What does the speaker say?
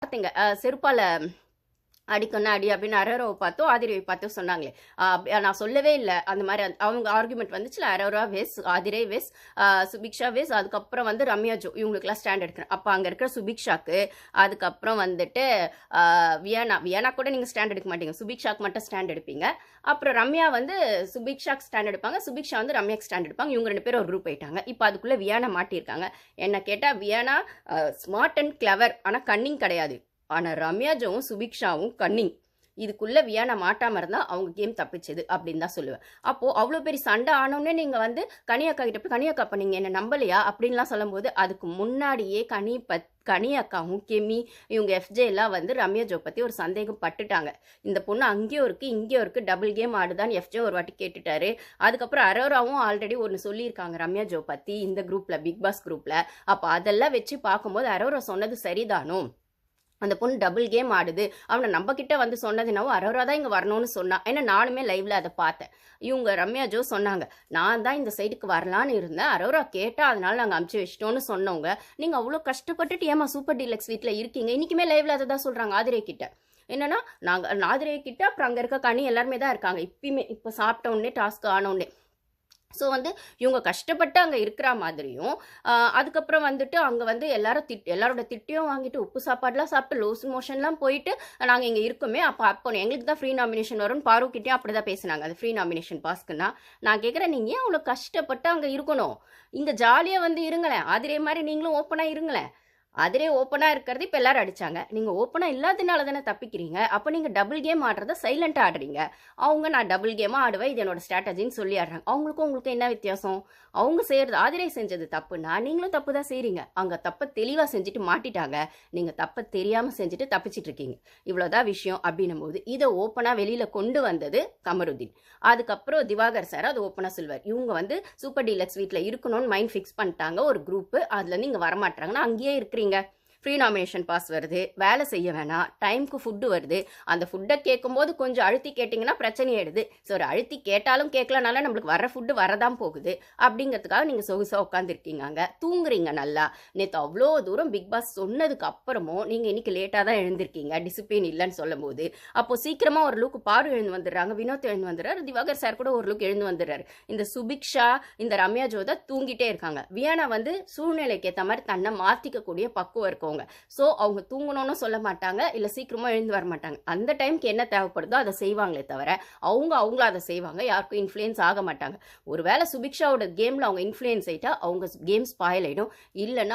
வார்த்தைங்க செருப்பால அடிக்கணும் அடி அப்படின்னு அரோராவை பார்த்தோம் ஆதிரவை பார்த்தும் சொன்னாங்களே. நான் சொல்லவே இல்லை அந்த மாதிரி. அவங்க ஆர்குமெண்ட் வந்துச்சுல, Aurora vs, Aadhirai vs, Subiksha vs, அதுக்கப்புறம் வந்து ரம்யா ஜோ, இவங்களுக்குலாம் ஸ்டாண்ட் எடுக்கிறேன். அப்போ அங்கே இருக்கிற சுபிக்ஷாக்கு, அதுக்கப்புறம் வந்துட்டு வியானா கூட நீங்கள் ஸ்டாண்ட் எடுக்க மாட்டீங்க, சுபிக்ஷாக்கு மட்டும் ஸ்டாண்ட் எடுப்பீங்க. அப்புறம் ரம்யா வந்து சுபிக்ஷாக்கு ஸ்டாண்ட் எடுப்பாங்க, சுபிக்ஷா வந்து ரம்யாக்கு ஸ்டாண்ட் எடுப்பாங்க. இவங்க 2 பேரும் ஒரு குரூப் ஆயிட்டாங்க. இப்போ அதுக்குள்ளே வியானா மாட்டியிருக்காங்க. என்ன கேட்டால் வியானா ஸ்மார்ட் அண்ட் கிளவர், ஆனால் கன்னிங் கிடையாது. ஆனால் ரம்யா ஜோவும் சுபிக்ஷாவும் கன்னிங். இதுக்குள்ளே வியானா மாட்டாமல் இருந்தால் அவங்க கேம் தப்பிச்சது அப்படின்னு தான் சொல்லுவேன். அப்போது அவ்வளோ பெரிய சண்டை ஆனோடனே நீங்கள் வந்து கனியக்கா கிட்ட போய், கனியக்கா அப்போ நீங்கள் என்ன நம்பலையா அப்படின்லாம் சொல்லும்போது, அதுக்கு முன்னாடியே கனியக்காவும் கெமி இவங்க எஃப்ஜே எல்லாம் வந்து ரம்யா ஜோ பற்றி ஒரு சந்தேகம் பட்டுட்டாங்க. இந்த பொண்ணு அங்கேயும் இருக்குது இங்கேயும் இருக்குது, டபுள் கேம் ஆடுதான் எஃப்ஜே ஒரு வாட்டி கேட்டுட்டாரு. அதுக்கப்புறம் அரோராவும் ஆல்ரெடி ஒன்று சொல்லியிருக்காங்க ரம்யா ஜோ பற்றி இந்த குரூப்பில், பிக் பாஸ் குரூப்பில். அப்போ அதெல்லாம் வச்சு பார்க்கும்போது அரோரா சொன்னது சரிதானோ, அந்த பொண்ணு டபுள் கேம் ஆடுது, அவனை நம்ம கிட்ட வந்து சொன்னதுனாவும் அரோரா தான் இங்கே வரணும்னு சொன்னான். ஏன்னா நானுமே லைவ்ல அதை பார்த்தேன். இவங்க ரம்யா ஜோ சொன்னாங்க, நான் தான் இந்த சைடுக்கு வரலான்னு இருந்தேன், அரோரா கேட்டா அதனால நாங்கள் அமுச்சு வச்சிட்டோன்னு சொன்னவங்க, நீங்கள் அவ்வளோ கஷ்டப்பட்டுட்டு ஏமா சூப்பர் டீலக்ஸ் வீட்டில் இருக்கீங்க. இன்றைக்குமே லைவ்ல அதை தான் சொல்கிறாங்க ஆதிரை கிட்ட. என்னன்னா நாங்கள் ஆதிரை கிட்ட அப்புறம் அங்கே இருக்க கனி எல்லாருமே தான் இருக்காங்க இப்பயுமே. இப்போ சாப்பிட்ட உடனே டாஸ்க் ஆனோடனே. ஸோ வந்து இவங்க கஷ்டப்பட்டு அங்கே இருக்கிற மாதிரியும், அதுக்கப்புறம் வந்துட்டு அங்கே வந்து எல்லாரோட திட்டியும் வாங்கிட்டு உப்பு சாப்பாடுலாம் சாப்பிட்டு லூஸ் மோஷன்லாம் போயிட்டு நாங்கள் இங்கே இருக்கோமே, அப்போ எங்களுக்கு தான் ஃப்ரீ நாமினேஷன் வரும்னு பாருக்கிட்டே அப்படி தான் பேசினாங்க. அது ஃப்ரீ நாமினேஷன் பாஸ்க்குன்னா நான் கேட்குறேன், நீங்கள் ஏன் அவ்வளோ கஷ்டப்பட்டு அங்கே இருக்கணும்? இங்கே ஜாலியாக வந்து இருங்களேன், ஆதிரே மாதிரி நீங்களும் ஓப்பனாக இருங்களேன். அதிலே ஓப்பனாக இருக்கிறது இப்போ எல்லாரும் அடித்தாங்க. நீங்கள் ஓப்பனாக இல்லாதனால தானே தப்பிக்கிறீங்க. அப்போ நீங்கள் டபுள் கேம் ஆடுறத சைலண்ட்டாக ஆடுறீங்க. அவங்க நான் டபுள் கேமாக ஆடுவேன், இது என்னோட ஸ்ட்ராட்டஜின்னு சொல்லி ஆடுறாங்க. உங்களுக்கு என்ன வித்தியாசம்? அவங்க செய்கிறது, ஆதிரை செஞ்சது தப்புன்னா நீங்களும் தப்பு தான் செய்கிறீங்க. அவங்க தப்பை தெளிவாக செஞ்சுட்டு மாட்டிட்டாங்க, நீங்கள் தப்பை தெரியாமல் செஞ்சுட்டு தப்பிச்சிட்டு இருக்கீங்க. இவ்வளோதான் விஷயம் அப்படின்னும் போது இதை ஓப்பனாக வெளியில் கொண்டு வந்தது கமருதீன். அதுக்கப்புறம் திவாகர் சார் அது ஓப்பனாக சொல்வார், இவங்க வந்து சூப்பர் டீலக்ஸ் வீட்டில் இருக்கணும்னு மைண்ட் ஃபிக்ஸ் பண்ணிட்டாங்க ஒரு குரூப்பு, அதுலேருந்து இங்கே வரமாட்டாங்கன்னா அங்கேயே இருக்கிறீங்க. ஃப்ரீ நாமினேஷன் பாஸ் வருது, வேலை செய்ய வேணாம், டைமுக்கு ஃபுட்டு வருது. அந்த ஃபுட்டை கேட்கும்போது கொஞ்சம் அழுத்தி கேட்டிங்கன்னா பிரச்சனை ஆயிடுது. ஸோ ஒரு அழுத்தி கேட்டாலும் கேட்கலனால நம்மளுக்கு வர ஃபுட்டு வரதான் போகுது அப்படிங்கிறதுக்காக நீங்கள் சொகுசாக உட்காந்துருக்கீங்க, அங்கே தூங்குறீங்க நல்லா. நேற்று அவ்வளோ தூரம் பிக் பாஸ் சொன்னதுக்கு அப்புறமும் நீங்கள் இன்னைக்கு லேட்டாக தான் எழுந்திருக்கீங்க, டிசிப்ளின் இல்லைன்னு சொல்லும் போது. அப்போது சீக்கிரமாக ஒரு லுக்கு பாரு எழுந்து வந்துடுறாங்க, வினோத் எழுந்து வந்துடுறாரு, திவாகர் சார் கூட ஒரு லுக் எழுந்து வந்துடுறாரு. இந்த சுபிக்ஷா இந்த ரம்யா ஜோதா தூங்கிட்டே இருக்காங்க. வியானா வந்து சூழ்நிலைக்கு ஏற்ற மாதிரி தன்னை மாற்றிக்கக்கூடிய பக்குவம் இருக்கும். சோ அவங்க தூங்கணும்னு சொல்ல மாட்டாங்க, இல்ல சீக்கிரமா எழுந்து வர மாட்டாங்க. அந்த டைம்க்கு என்ன தேவைப்படுதோ அதை செய்வாங்களே தவிர அவங்கள அதை செய்வாங்க, யாருக்கும் இன்ஃப்ளூயன்ஸ் ஆக மாட்டாங்க. ஒருவேளை சுபிக்ஷாவோட கேம்ல அவங்க இன்ஃப்ளூயன்ஸ் ஆயிட்டா அவங்க கேம் ஸ்பாயில் ஆயிடும். இல்லைன்னா